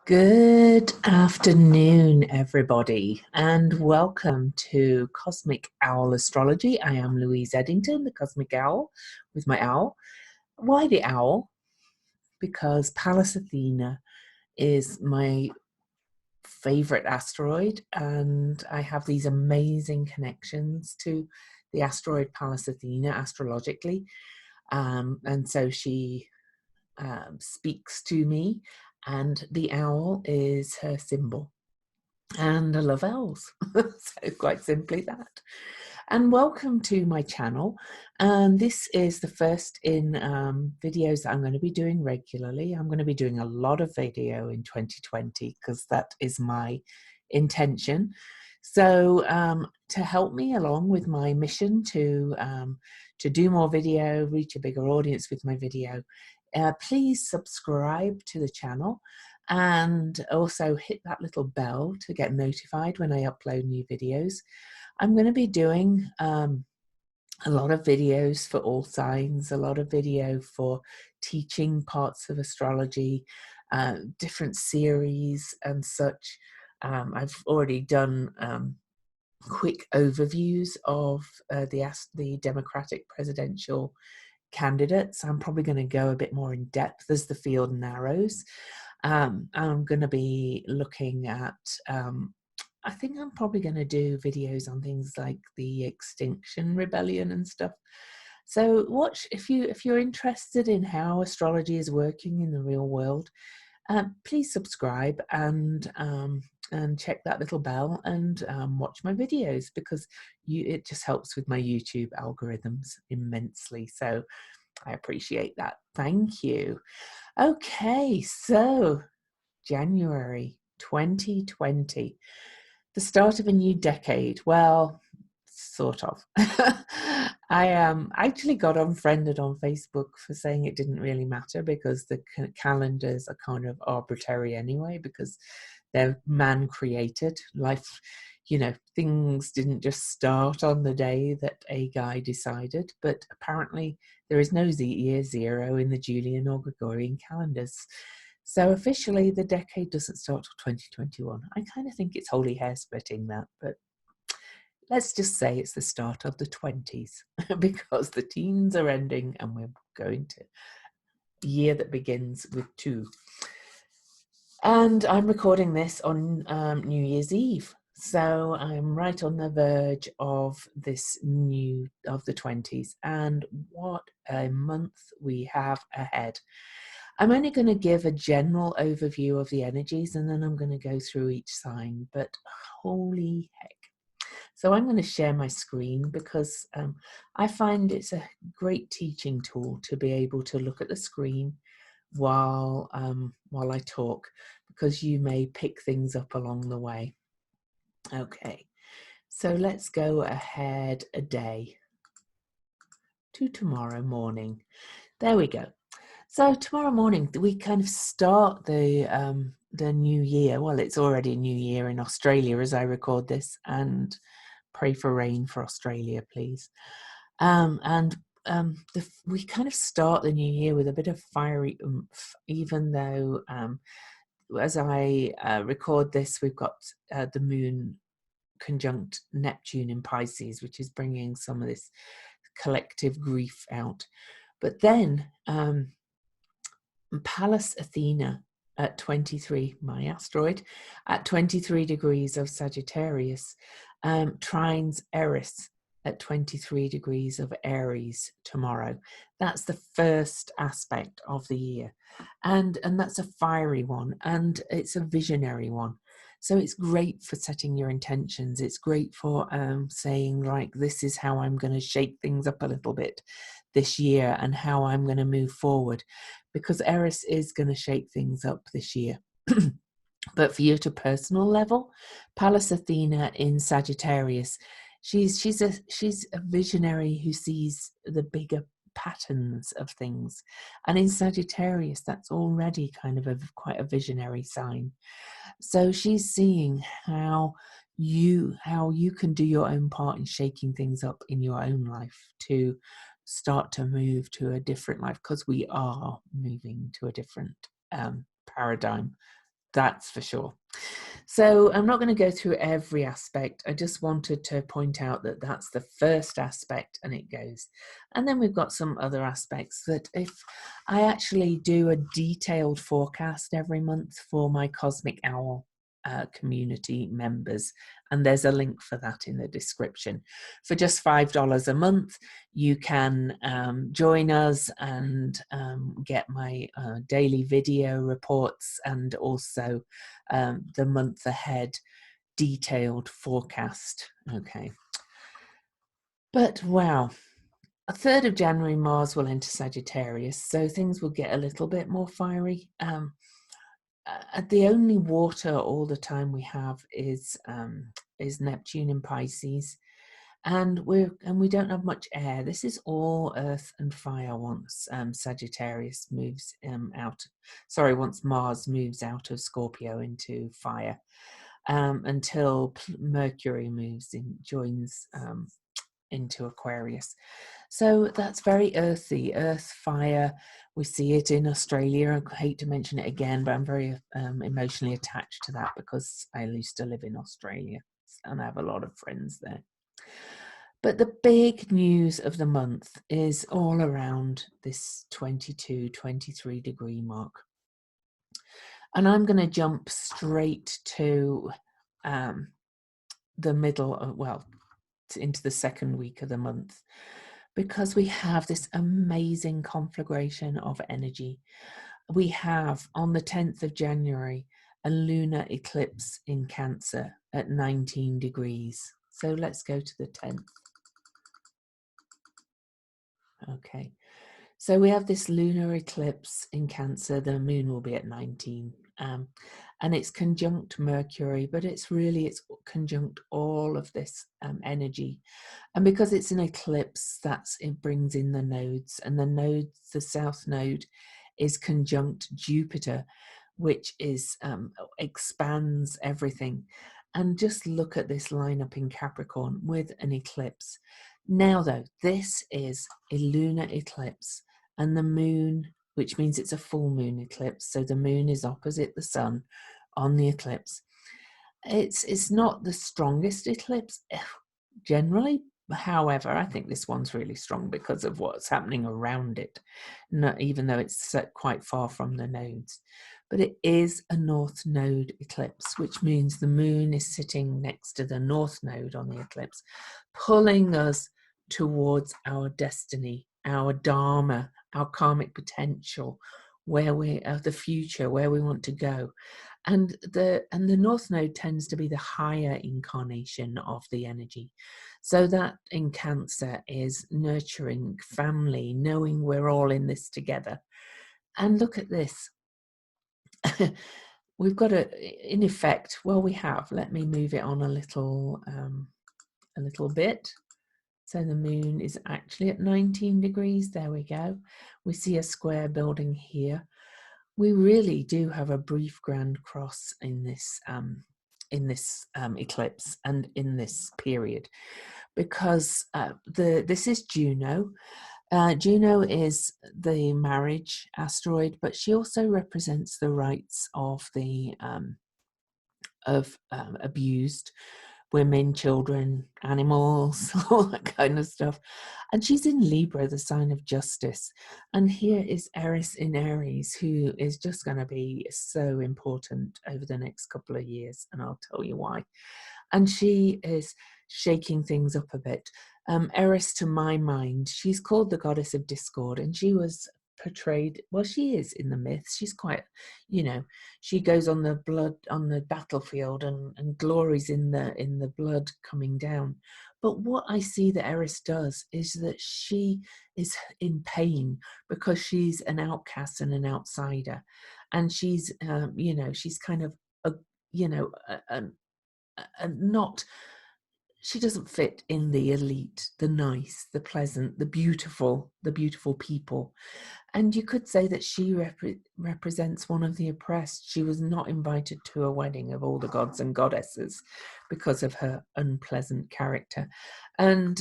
Good afternoon, everybody, and welcome to Cosmic Owl Astrology. I am Louise Eddington, the Cosmic Owl, with my owl. Why the owl? Because Pallas Athena is my favorite asteroid, and I have these amazing connections to the asteroid Pallas Athena astrologically. And so she speaks to me, and the owl is her symbol. And I love owls. So quite simply that. And welcome to my channel. And this is the first in videos that I'm going to be doing regularly. I'm going to be doing a lot of video in 2020 because that is my intention. So to help me along with my mission to do more video, reach a bigger audience with my video, please subscribe to the channel and also hit that little bell to get notified when I upload new videos. I'm going to be doing a lot of videos for all signs, a lot of video for teaching parts of astrology, different series and such. I've already done quick overviews of the Democratic presidential candidates. I'm probably going to go a bit more in depth as the field narrows. I'm going to be looking at, I think I'm probably going to do videos on things like the Extinction Rebellion and stuff. So watch, if you're interested in how astrology is working in the real world, please subscribe and check that little bell and watch my videos, because it just helps with my YouTube algorithms immensely. So I appreciate that. Thank you. Okay, so January 2020, the start of a new decade. Well, sort of. I actually got unfriended on Facebook for saying it didn't really matter because the calendars are kind of arbitrary anyway, because they're man created. Life, things didn't just start on the day that a guy decided, but apparently there is no year zero in the Julian or Gregorian calendars. So officially the decade doesn't start till 2021. I kind of think it's wholly hair splitting that, but let's just say it's the start of the 20s because the teens are ending and we're going to a year that begins with 2. And I'm recording this on New Year's Eve. So I'm right on the verge of the 20s, and what a month we have ahead. I'm only going to give a general overview of the energies, and then I'm going to go through each sign, but holy heck. So I'm going to share my screen because I find it's a great teaching tool to be able to look at the screen while I talk, because you may pick things up along the way. Okay, so let's go ahead a day to tomorrow morning. There we go. So tomorrow morning we kind of start the new year. Well, it's already a new year in Australia as I record this, and pray for rain for Australia, please. We kind of start the new year with a bit of fiery oomph, even though as I record this, we've got the moon conjunct Neptune in Pisces, which is bringing some of this collective grief out. But then Pallas Athena at 23, my asteroid, at 23 degrees of Sagittarius, trines Eris at 23 degrees of Aries tomorrow. That's the first aspect of the year. And that's a fiery one, and it's a visionary one. So it's great for setting your intentions. It's great for saying, like, this is how I'm going to shake things up a little bit this year and how I'm going to move forward, because Eris is going to shake things up this year. But for you, at a personal level, Pallas Athena in Sagittarius, she's a visionary who sees the bigger patterns of things, and in Sagittarius that's already kind of quite a visionary sign. So she's seeing how you can do your own part in shaking things up in your own life to start to move to a different life, because we are moving to a different paradigm That's for sure. So I'm not going to go through every aspect. I just wanted to point out that that's the first aspect, and it goes. And then we've got some other aspects that if I actually do a detailed forecast every month for my Cosmic Owl community members, and there's a link for that in the description. For just $5 a month, you can join us and get my daily video reports, and also the month ahead detailed forecast. Okay, but wow, 3rd of January Mars will enter Sagittarius, so things will get a little bit more fiery. The only water all the time we have is Neptune in Pisces, and we don't have much air. This is all earth and fire once Sagittarius moves once Mars moves out of Scorpio into fire, until Mercury joins into Aquarius. So that's very earthy, earth, fire. We see it in Australia. I hate to mention it again, but I'm very emotionally attached to that because I used to live in Australia and I have a lot of friends there. But the big news of the month is all around this 22, 23 degree mark. And I'm going to jump straight to the middle, into the second week of the month, because we have this amazing conflagration of energy. We have on the 10th of January a lunar eclipse in Cancer at 19 degrees. So let's go to the 10th. Okay, so we have this lunar eclipse in Cancer. The moon will be at 19, and it's conjunct Mercury, but it's conjunct all of this energy. And because it's an eclipse, it brings in the nodes, and the south node is conjunct Jupiter, which is expands everything. And just look at this lineup in Capricorn with an eclipse. Now, though, this is a lunar eclipse, and the moon, which means it's a full moon eclipse, so the moon is opposite the sun on the eclipse. It's not the strongest eclipse generally. However, I think this one's really strong because of what's happening around it, even though it's quite far from the nodes. But it is a north node eclipse, which means the moon is sitting next to the north node on the eclipse, pulling us towards our destiny, our dharma, our karmic potential, the future, where we want to go. And the north node tends to be the higher incarnation of the energy. So that in Cancer is nurturing family, knowing we're all in this together. And look at this. We've got in effect, let me move it on a little bit. So the moon is actually at 19 degrees. There we go. We see a square building here. We really do have a brief grand cross in this eclipse and in this period, because this is Juno. Juno is the marriage asteroid, but she also represents the rights of the abused women, children, animals, all that kind of stuff. And she's in Libra, the sign of justice. And here is Eris in Aries, who is just going to be so important over the next couple of years. And I'll tell you why. And she is shaking things up a bit. Eris, to my mind, she's called the goddess of discord, and she was portrayed, she is in the myths. She's quite, she goes on the battlefield and glories in the blood coming down. But what I see that Eris does is that she is in pain because she's an outcast and an outsider, and she's she's kind of she doesn't fit in the elite, the nice, the pleasant, the beautiful people. And you could say that she represents one of the oppressed. She was not invited to a wedding of all the gods and goddesses because of her unpleasant character. And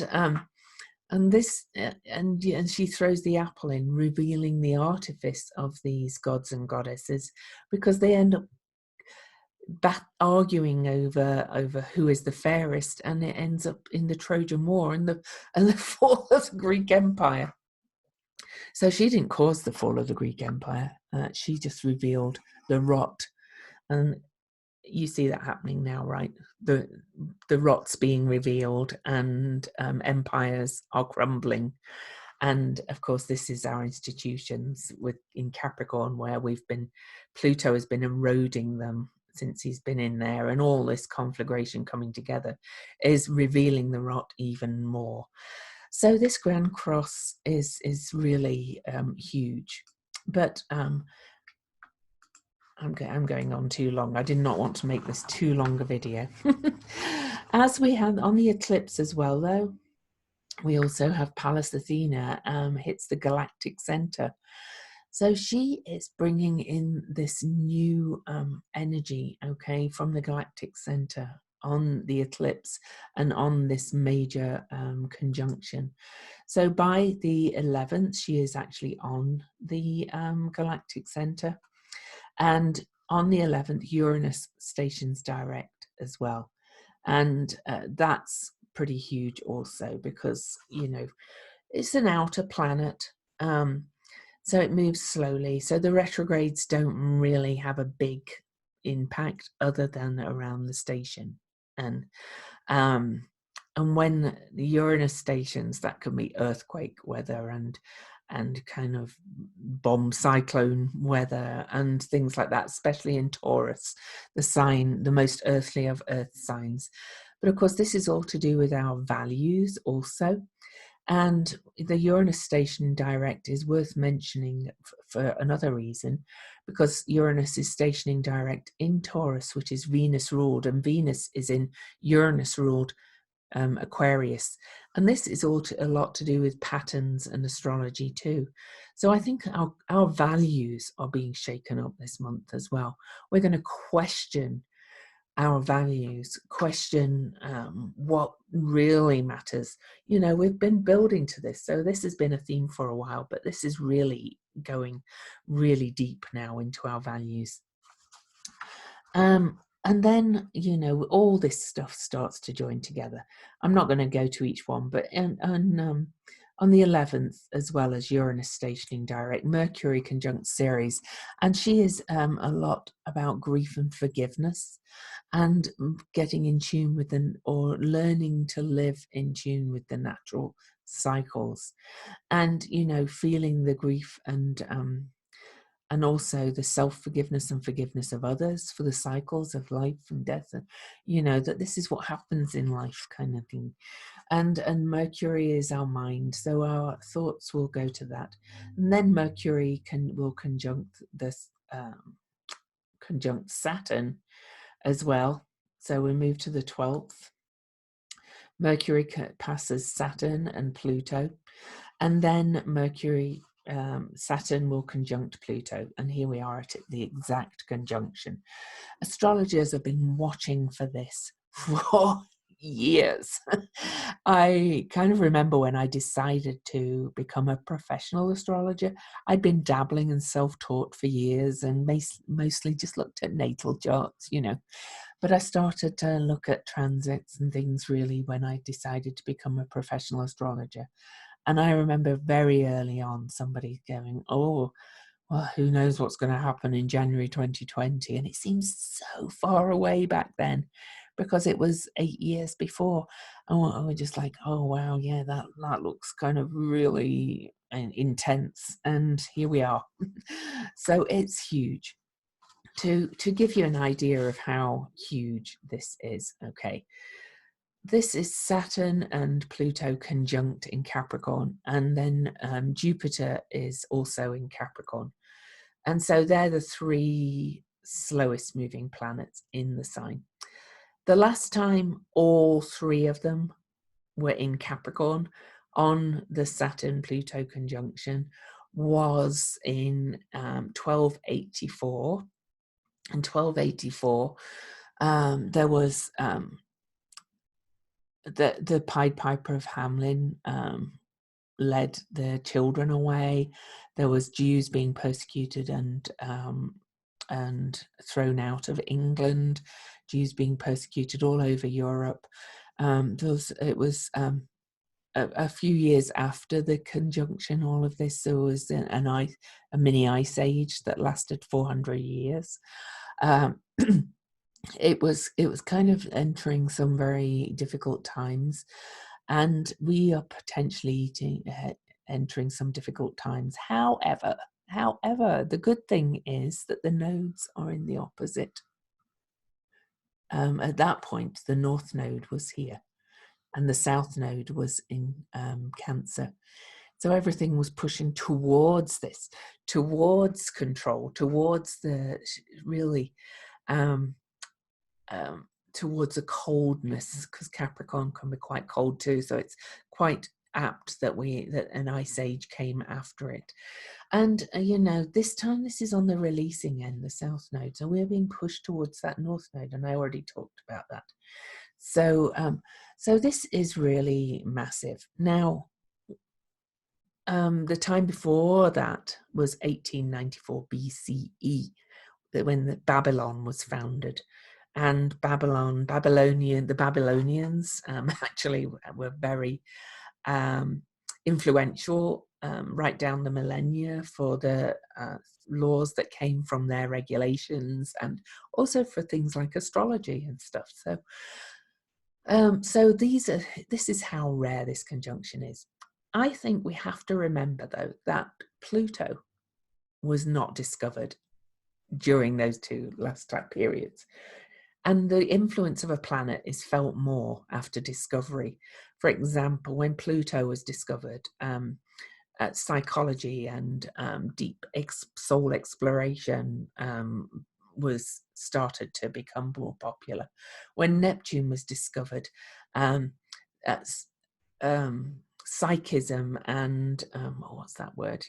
she throws the apple in, revealing the artifice of these gods and goddesses, because they end up arguing over who is the fairest, and it ends up in the Trojan War and the fall of the Greek Empire. So she didn't cause the fall of the Greek Empire. She just revealed the rot, and you see that happening now, right? The rot's being revealed, and empires are crumbling. And of course, this is our institutions in Capricorn, where Pluto has been eroding them since he's been in there, and all this conflagration coming together is revealing the rot even more. So this Grand Cross is really huge. But I'm going on too long. I did not want to make this too long a video. As we have on the eclipse as well, though, we also have Pallas Athena hits the galactic center. So she is bringing in this new energy, okay, from the galactic center on the eclipse and on this major conjunction. So by the 11th, she is actually on the galactic center. And on the 11th, Uranus stations direct as well. And that's pretty huge also, because, you know, it's an outer planet. So it moves slowly. So the retrogrades don't really have a big impact other than around the station. And when the Uranus stations, that can be earthquake weather and kind of bomb cyclone weather and things like that, especially in Taurus, the sign, the most earthly of earth signs. But of course, this is all to do with our values also. And the Uranus station direct is worth mentioning for another reason, because Uranus is stationing direct in Taurus, which is Venus ruled, and Venus is in Uranus ruled Aquarius. And this is all a lot to do with patterns and astrology too. So I think our values are being shaken up this month as well. We're going to question our values, question what really matters. You know, we've been building to this, so this has been a theme for a while, but this is really going really deep now into our values. And then, you know, all this stuff starts to join together. I'm not going to go to each one, but on the 11th, as well as Uranus stationing direct, Mercury conjunct Ceres, and she is a lot about grief and forgiveness, and getting in tune with or learning to live in tune with the natural cycles, and, you know, feeling the grief and also the self-forgiveness and forgiveness of others for the cycles of life and death, and, you know, that this is what happens in life, kind of thing. And Mercury is our mind, so our thoughts will go to that. And then Mercury will conjunct this conjunct Saturn as well. So we move to the 12th. Mercury passes Saturn and Pluto, and then Saturn will conjunct Pluto, and here we are at the exact conjunction. Astrologers have been watching for this for years. I kind of remember when I decided to become a professional astrologer. I'd been dabbling and self-taught for years, and mostly just looked at natal charts, you know. But I started to look at transits and things really when I decided to become a professional astrologer. And I remember very early on somebody going, oh, well, who knows what's going to happen in January 2020? And it seems so far away back then, because it was 8 years before. And I was just like, oh, wow, yeah, that looks kind of really intense. And here we are. So it's huge. To give you an idea of how huge this is, okay. This is Saturn and Pluto conjunct in Capricorn, and then Jupiter is also in Capricorn. And so they're the three slowest moving planets in the sign. The last time all three of them were in Capricorn on the Saturn-Pluto conjunction was in 1284. In 1284, there was the Pied Piper of Hamelin led the children away. There was Jews being persecuted and and thrown out of England, Jews being persecuted all over Europe. It was a few years after the conjunction, all of this, there was a mini ice age that lasted 400 years. It was kind of entering some very difficult times, and we are potentially entering some difficult times. However, the good thing is that the nodes are in the opposite. At that point, the North Node was here, and the South Node was in Cancer. So everything was pushing towards this, towards control, towards the really, towards a coldness, because Capricorn can be quite cold too. So it's quite apt that an ice age came after it. And this time this is on the releasing end, the South Node. So we're being pushed towards that North Node, and I already talked about that. So so this is really massive. Now, the time before that was 1894 BCE, when Babylon was founded. And the Babylonians actually were very influential right down the millennia for the laws that came from their regulations, and also for things like astrology and stuff. So this is how rare this conjunction is. I think we have to remember, though, that Pluto was not discovered during those two last periods. And the influence of a planet is felt more after discovery. For example, when Pluto was discovered, psychology and deep soul exploration was started to become more popular. When Neptune was discovered, psychism and what's that word?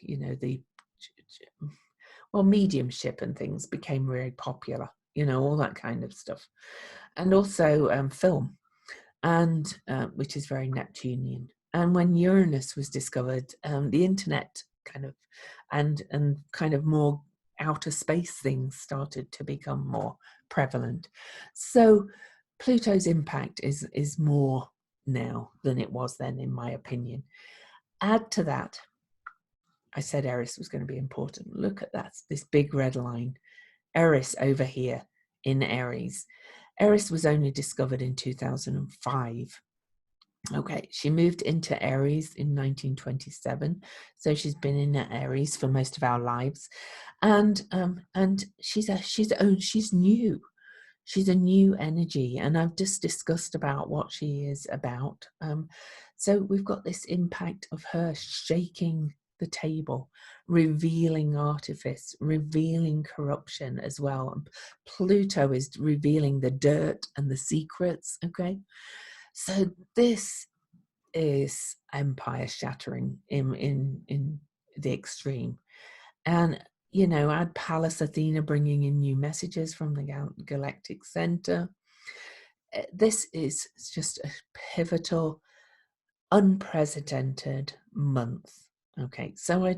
Mediumship and things became very popular. All that kind of stuff, and also film, and which is very Neptunian. And when Uranus was discovered, the internet and kind of more outer space things started to become more prevalent. So Pluto's impact is more now than it was then, in my opinion. Add to that, I said Eris was going to be important. Look at that, this big red line. Eris over here in Aries. Eris was only discovered in 2005. Okay, she moved into Aries in 1927, so she's been in Aries for most of our lives, and she's new. She's a new energy, and I've just discussed about what she is about. So we've got this impact of her shaking the table, revealing artifice, revealing corruption as well. And Pluto is revealing the dirt and the secrets. Okay, so this is empire shattering in the extreme. And add Pallas Athena bringing in new messages from the galactic center. This is just a pivotal, unprecedented month. Okay, so I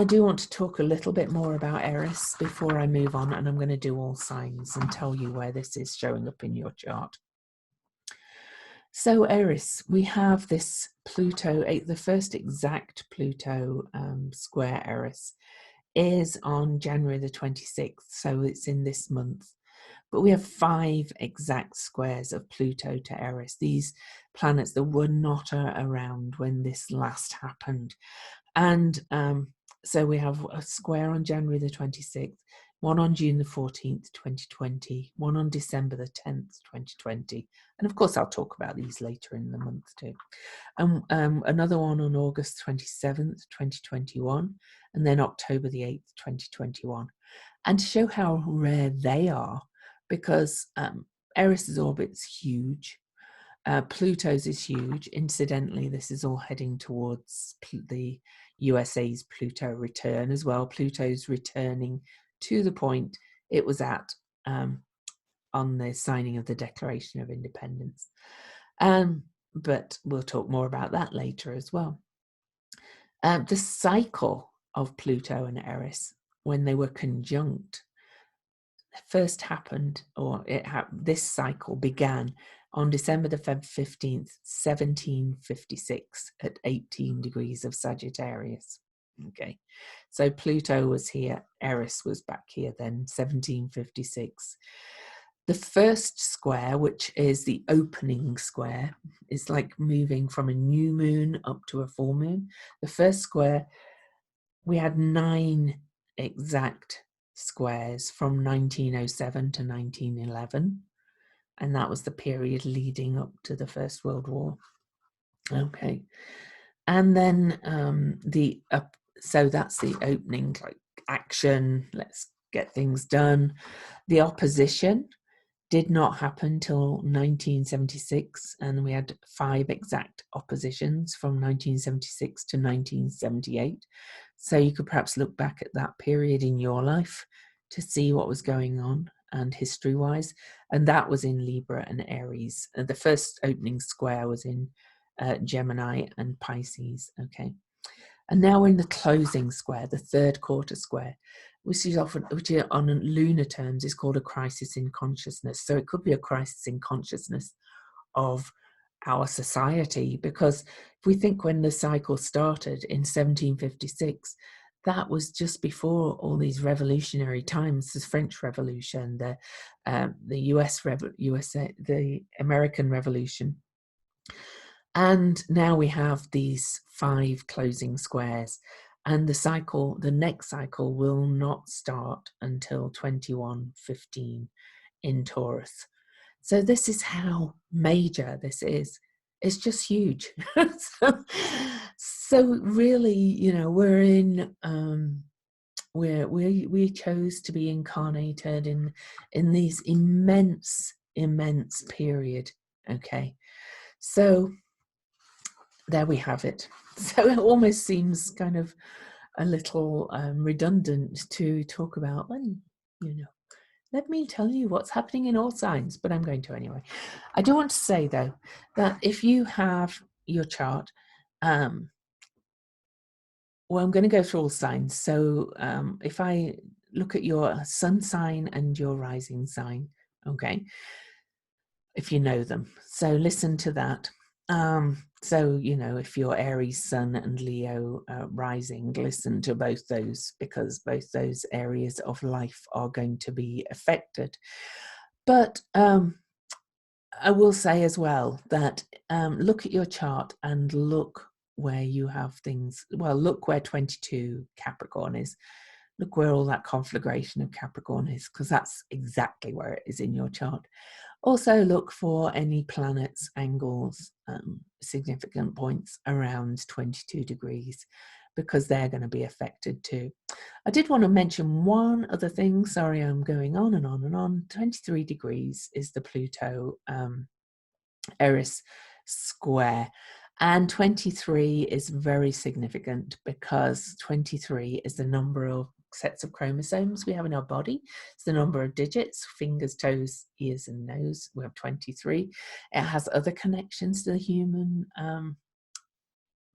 do want to talk a little bit more about Eris before I move on, and I'm going to do all signs and tell you where this is showing up in your chart. So Eris, we have this Pluto, the first exact Pluto square Eris is on January the 26th, so it's in this month. But we have 5 exact squares of Pluto to Eris, these planets that were not around when this last happened. And so we have a square on January the 26th, one on June the 14th, 2020, one on December the 10th, 2020. And of course, I'll talk about these later in the month too. And another one on August 27th, 2021, and then October the 8th, 2021. And to show how rare they are, because Eris's orbit's huge, Pluto's is huge. Incidentally, this is all heading towards the USA's Pluto return as well. Pluto's returning to the point it was at on the signing of the Declaration of Independence. But we'll talk more about that later as well. The cycle of Pluto and Eris when they were conjunct, first happened, or this cycle began on December the 15th, 1756 at 18 degrees of Sagittarius. Okay, so Pluto was here, Eris was back here then, 1756. The first square, which is the opening square, is like moving from a new moon up to a full moon. The first square, we had 9 exact squares from 1907 to 1911, and that was the period leading up to the First World War. Okay, and then so that's the opening, like action, let's get things done. The opposition did not happen till 1976, and we had 5 exact oppositions from 1976 to 1978. So you could perhaps look back at that period in your life to see what was going on and history-wise, and that was in Libra and Aries. The first opening square was in Gemini and Pisces. Okay, and now we're in the closing square, the third quarter square, which is on lunar terms is called a crisis in consciousness. So it could be a crisis in consciousness of our society, because if we think when the cycle started in 1756, that was just before all these revolutionary times, the French Revolution, the the American Revolution. And now we have these 5 closing squares, and the next cycle will not start until 2115 in Taurus. So this is how major this is. It's just huge. So really, you know, we're in we chose to be incarnated in these immense period. Okay, so there we have it. So it almost seems kind of a little redundant to talk about, well, you know, let me tell you what's happening in all signs, but I'm going to anyway. I do want to say, though, that if you have your chart, well, I'm going to go through all signs. So if I look at your sun sign and your rising sign, okay, if you know them. So listen to that. So, you know, if you're Aries sun and Leo rising, listen to both those, because both those areas of life are going to be affected. But I will say as well that look at your chart and look where you have things. Well, look where 22 Capricorn is. Look where all that conflagration of Capricorn is, because that's exactly where it is in your chart. Also look for any planets, angles, significant points around 22 degrees, because they're going to be affected too. I did want to mention one other thing. Sorry, I'm going on and on and on. 23 degrees is the Pluto Eris square. And 23 is very significant because 23 is the number of sets of chromosomes we have in our body. It's the number of digits, fingers, toes, ears, and nose. We have 23. It has other connections to the human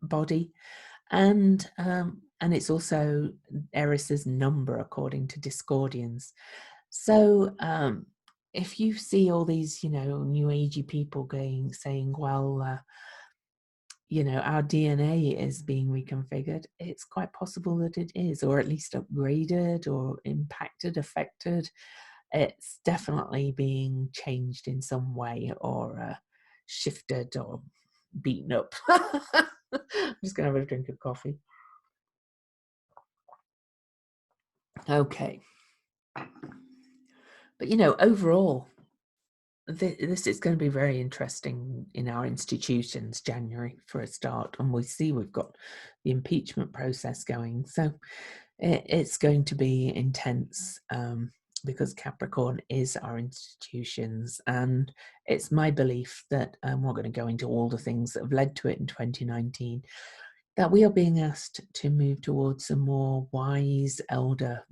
body, and it's also Eris's number according to Discordians. So if you see all these, you know, new agey people saying, well, you know, our DNA is being reconfigured, it's quite possible that it is, or at least upgraded or impacted, affected. It's definitely being changed in some way, or shifted or beaten up. I'm just going to have a drink of coffee. Okay. But, you know, overall, this is going to be very interesting in our institutions, January for a start. And we see we've got the impeachment process going. So it's going to be intense because Capricorn is our institutions. And it's my belief that we're going to go into all the things that have led to it in 2019, that we are being asked to move towards a more wise elder,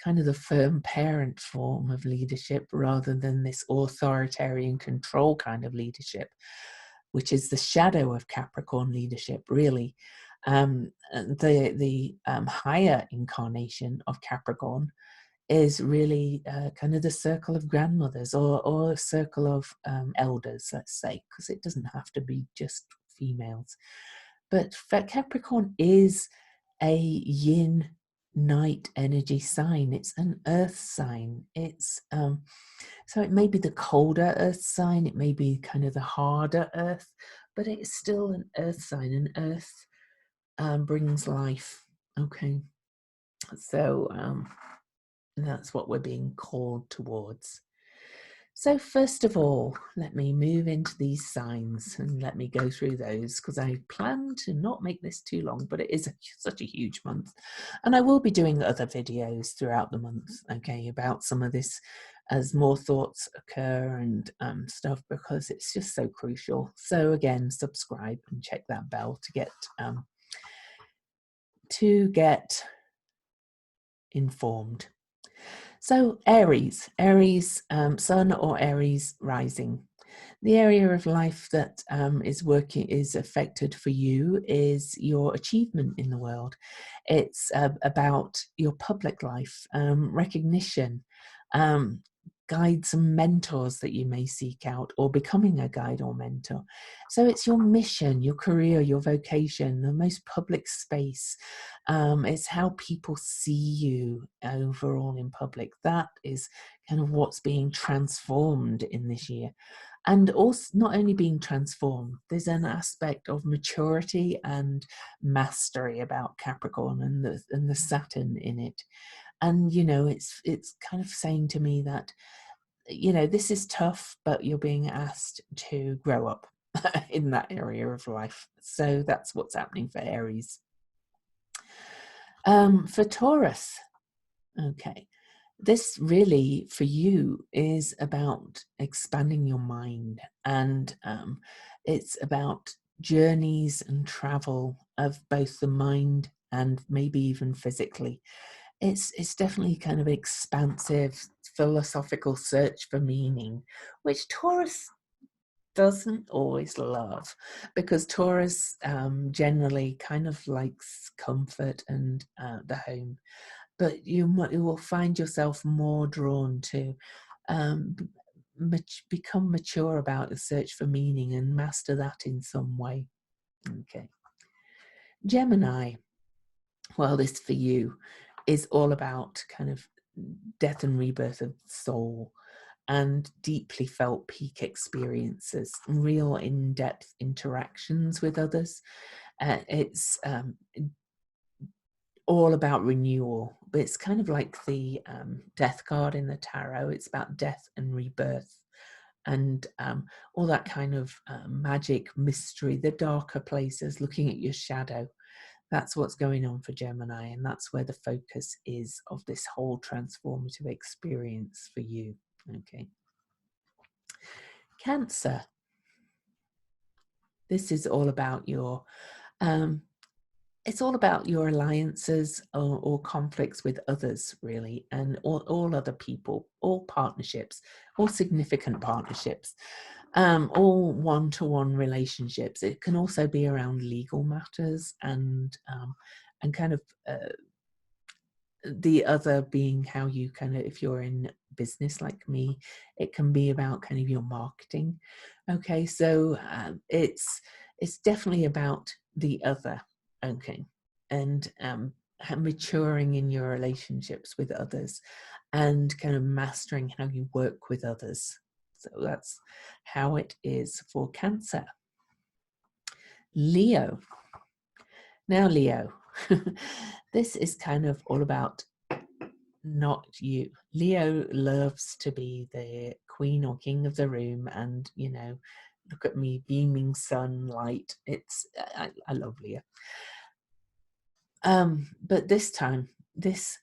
kind of the firm parent form of leadership, rather than this authoritarian control kind of leadership, which is the shadow of Capricorn leadership, really. The higher incarnation of Capricorn is really kind of the circle of grandmothers, or a circle of elders, let's say, because it doesn't have to be just females. But Capricorn is a yin night energy sign. It's an earth sign. It's so it may be the colder earth sign, it may be kind of the harder earth, but it's still an earth sign, and earth brings life. Okay, so that's what we're being called towards. So first of all, let me move into these signs and let me go through those, because I plan to not make this too long, but it is such a huge month. And I will be doing other videos throughout the month, okay, about some of this as more thoughts occur and stuff, because it's just so crucial. So again, subscribe and check that bell to get informed. So Aries, Sun or Aries rising. The area of life that is affected for you is your achievement in the world. It's about your public life, recognition, guides and mentors that you may seek out, or becoming a guide or mentor. So it's your mission, your career, your vocation, the most public space. It's how people see you overall in public. That is kind of what's being transformed in this year. And also, not only being transformed, there's an aspect of maturity and mastery about Capricorn and the Saturn in it. And it's kind of saying to me that this is tough, but you're being asked to grow up in that area of life. So that's what's happening for Aries. For Taurus, okay, this really for you is about expanding your mind, and it's about journeys and travel of both the mind and maybe even physically. It's definitely kind of expansive philosophical search for meaning, which Taurus doesn't always love, because Taurus generally kind of likes comfort and the home, but you will find yourself more drawn to become mature about the search for meaning and master that in some way. Okay. Gemini, well, this for you is all about kind of death and rebirth of the soul, and deeply felt peak experiences, real in-depth interactions with others. It's all about renewal, but it's kind of like the death card in the tarot. It's about death and rebirth, and all that kind of magic, mystery, the darker places, looking at your shadow. That's what's going on for Gemini, and that's where the focus is of this whole transformative experience for you. Okay. Cancer. This is all about your it's all about your alliances or conflicts with others, really, and all other people, all partnerships, all significant partnerships, all one-to-one relationships. It can also be around legal matters, and kind of the other being how you kind of, if you're in business like me, it can be about kind of your marketing. Okay, so it's definitely about the other. Okay, and maturing in your relationships with others, and kind of mastering how you work with others. So that's how it is for Cancer. Leo. Now, Leo, this is kind of all about not you. Leo loves to be the queen or king of the room, and look at me, beaming sunlight. I love Leo. But this time, this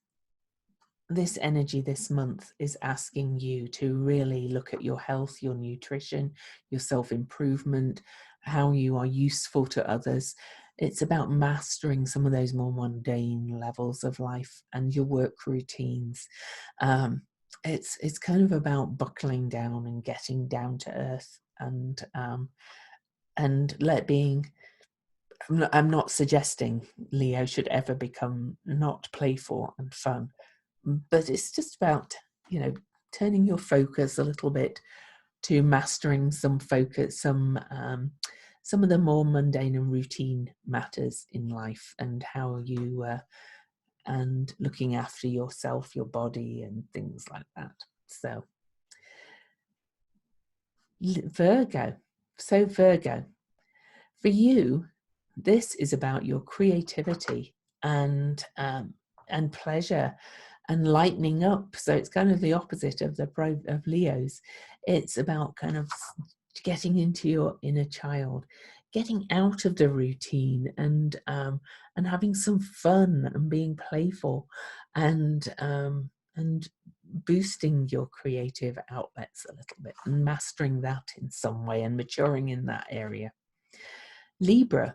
energy this month is asking you to really look at your health, your nutrition, your self-improvement, how you are useful to others. It's about mastering some of those more mundane levels of life and your work routines. It's kind of about buckling down and getting down to earth, and being I'm not suggesting Leo should ever become not playful and fun, but it's just about, turning your focus a little bit to mastering some focus, some of the more mundane and routine matters in life, and how you and looking after yourself, your body, and things like that. So, Virgo. So, Virgo, for you, this is about your creativity and pleasure and lightening up. So it's kind of the opposite of of Leo's. It's about kind of getting into your inner child, getting out of the routine, and having some fun and being playful, and boosting your creative outlets a little bit and mastering that in some way and maturing in that area. Libra,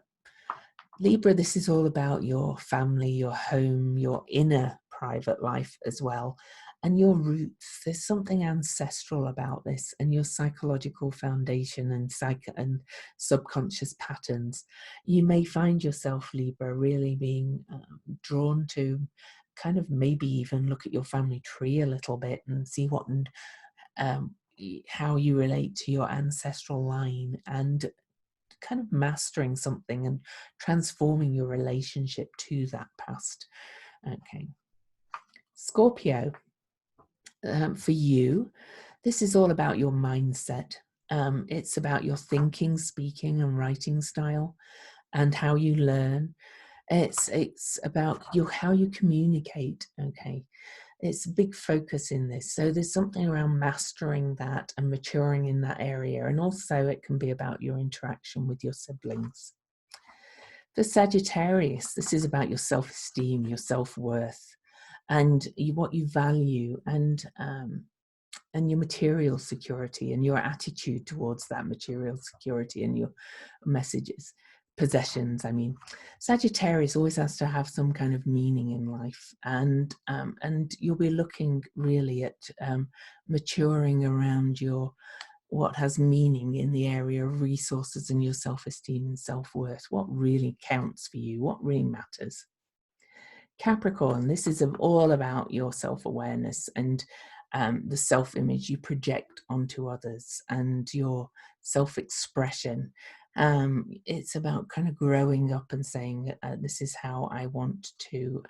this is all about your family, your home, your inner private life as well, and your roots. There's something ancestral about this, and your psychological foundation and subconscious patterns. You may find yourself, Libra, really being drawn to kind of maybe even look at your family tree a little bit and see how you relate to your ancestral line, and kind of mastering something and transforming your relationship to that past. Okay. Scorpio, for you, this is all about your mindset. It's about your thinking, speaking, and writing style, and how you learn. It's about how you communicate. Okay. It's a big focus in this. So there's something around mastering that and maturing in that area. And also it can be about your interaction with your siblings. For Sagittarius, this is about your self-esteem, your self-worth, and what you value, and your material security and your attitude towards that material security and your messages. Possessions, I mean. Sagittarius always has to have some kind of meaning in life, and you'll be looking really at maturing around what has meaning in the area of resources and your self-esteem and self-worth. What really counts for you? What really matters? Capricorn, this is all about your self-awareness and the self-image you project onto others and your self-expression. It's about kind of growing up and saying, this is how I want to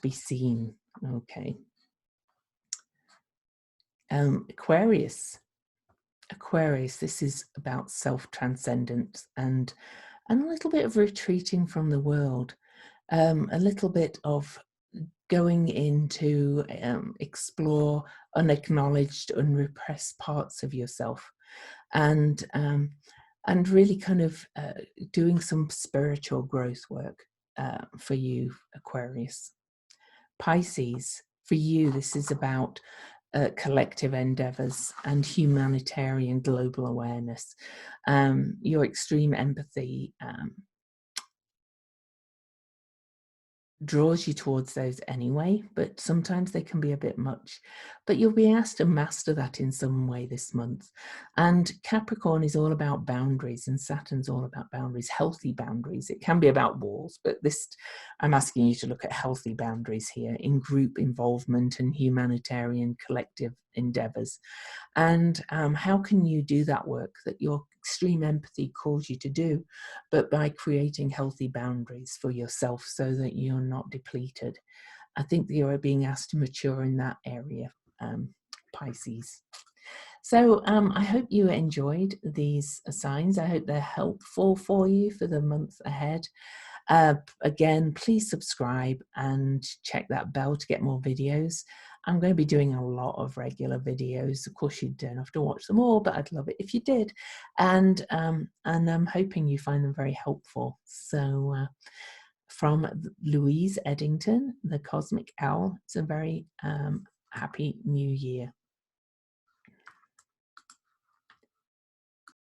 be seen. Okay. Aquarius, this is about self-transcendence and a little bit of retreating from the world, a little bit of going in to explore unacknowledged, unrepressed parts of yourself, and really kind of doing some spiritual growth work for you, Aquarius. Pisces, for you, this is about collective endeavors and humanitarian global awareness. Your extreme empathy draws you towards those anyway, but sometimes they can be a bit much. But you'll be asked to master that in some way this month. And Capricorn is all about boundaries, and Saturn's all about boundaries, healthy boundaries. It can be about walls, but I'm asking you to look at healthy boundaries here in group involvement and humanitarian collective endeavors. And how can you do that work that your extreme empathy calls you to do, but by creating healthy boundaries for yourself so that you're not depleted? I think that you're being asked to mature in that area, Pisces. So I hope you enjoyed these signs. I hope they're helpful for you for the month ahead. Again, please subscribe and check that bell to get more videos. I'm going to be doing a lot of regular videos. Of course, you don't have to watch them all, but I'd love it if you did. And I'm hoping you find them very helpful. So from Louise Eddington, the Cosmic Owl, it's a very happy new year.